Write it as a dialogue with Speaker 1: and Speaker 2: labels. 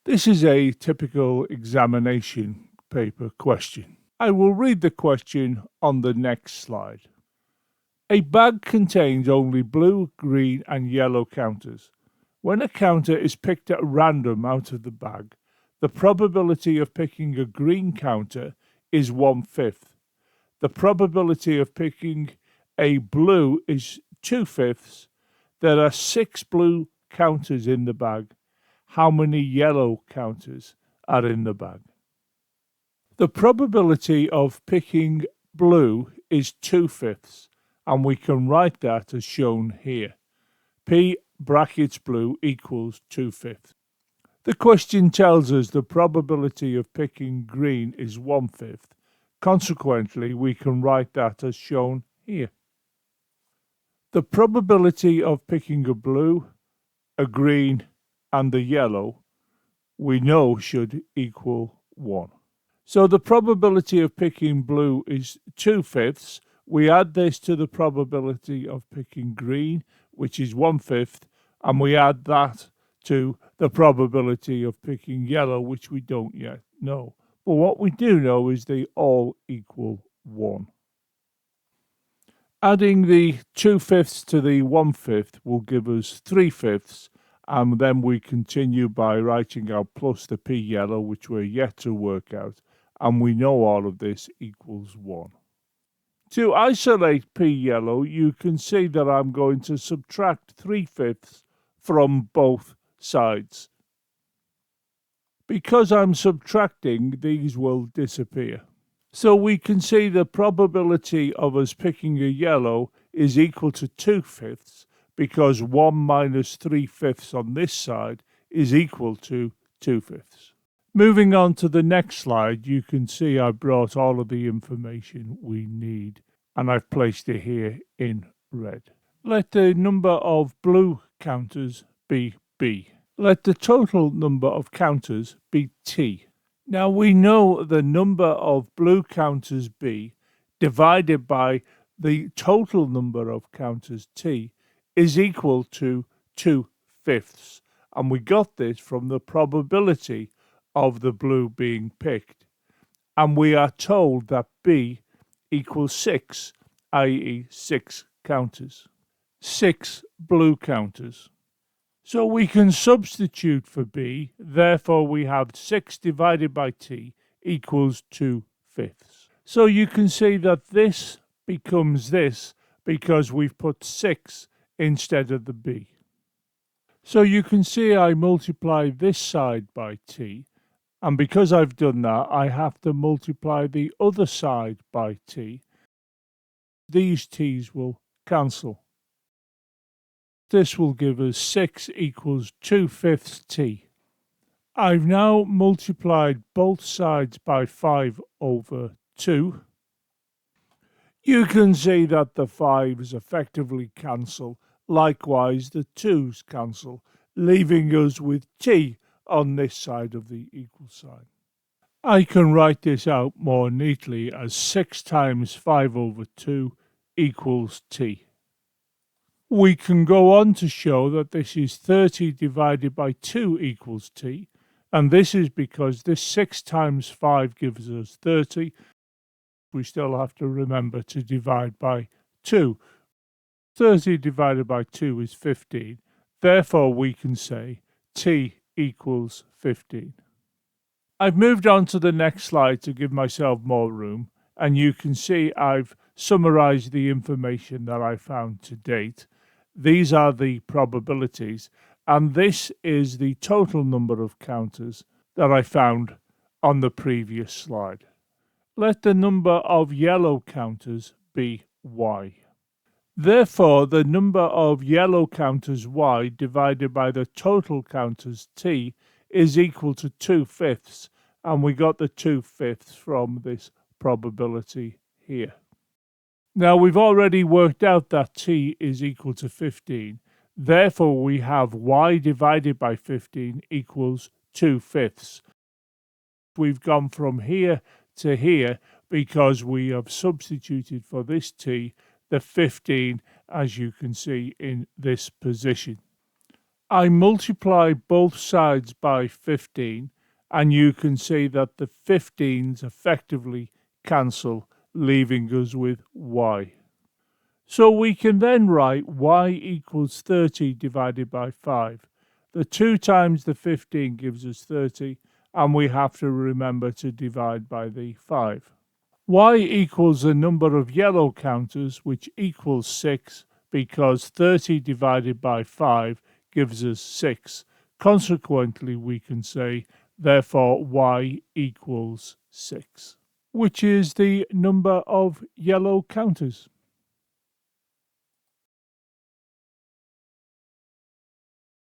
Speaker 1: This is a typical examination paper question. I will read the question on the next slide. A bag contains only blue, green, and yellow counters. When a counter is picked at random out of the bag, the probability of picking a green counter is 1/5. The probability of picking a blue is 2/5. There are 6 blue counters in the bag. How many yellow counters are in the bag? The probability of picking blue is 2/5, and we can write that as shown here. P brackets blue equals 2/5. The question tells us the probability of picking green is 1/5. Consequently, we can write that as shown here. The probability of picking a blue, a green, and a yellow, we know should equal 1. So the probability of picking blue is 2/5. We add this to the probability of picking green, which is 1/5, and we add that to the probability of picking yellow, which we don't yet know. But what we do know is they all equal 1. Adding the 2/5 to the 1/5 will give us 3/5, and then we continue by writing out plus the P yellow, which we're yet to work out, and we know all of this equals 1. To isolate P yellow, you can see that I'm going to subtract 3/5 from both sides. Because I'm subtracting, these will disappear. So we can see the probability of us picking a yellow is equal to 2/5, because 1 minus 3/5 on this side is equal to 2/5. Moving on to the next slide, you can see I brought all of the information we need, and I've placed it here in red. Let the number of blue counters be B. Let the total number of counters be T. Now we know the number of blue counters B divided by the total number of counters T is equal to 2/5, and we got this from the probability of the blue being picked, and we are told that B equals 6, i.e. 6 counters. 6 blue counters. So we can substitute for B, therefore we have 6 divided by T equals 2/5. So you can see that this becomes this because we've put 6 instead of the B. So you can see I multiply this side by T, and because I've done that, I have to multiply the other side by T. These T's will cancel. This will give us 6 equals 2/5 T. I've now multiplied both sides by 5/2. You can see that the 5's effectively cancel. Likewise, the 2's cancel, leaving us with T on this side of the equal sign. I can write this out more neatly as 6 times 5/2 equals T. We can go on to show that this is 30 divided by 2 equals T, and this is because this 6 times 5 gives us 30. We still have to remember to divide by 2. 30 divided by 2 is 15. Therefore, we can say T equals 15. I've moved on to the next slide to give myself more room, and you can see I've summarized the information that I found to date. These are the probabilities, and this is the total number of counters that I found on the previous slide. Let the number of yellow counters be Y. Therefore, the number of yellow counters Y divided by the total counters T is equal to 2/5, and we got the 2/5 from this probability here. Now we've already worked out that T is equal to 15. Therefore, we have Y divided by 15 equals 2/5. We've gone from here to here because we have substituted for this T the 15, as you can see in this position. I multiply both sides by 15, and you can see that the 15s effectively cancel, leaving us with y. So we can then write y equals 30 divided by 5. The 2 times the 15 gives us 30, and we have to remember to divide by the 5. Y equals the number of yellow counters, which equals 6, because 30 divided by 5 gives us 6. Consequently, we can say, therefore, y equals 6, which is the number of yellow counters.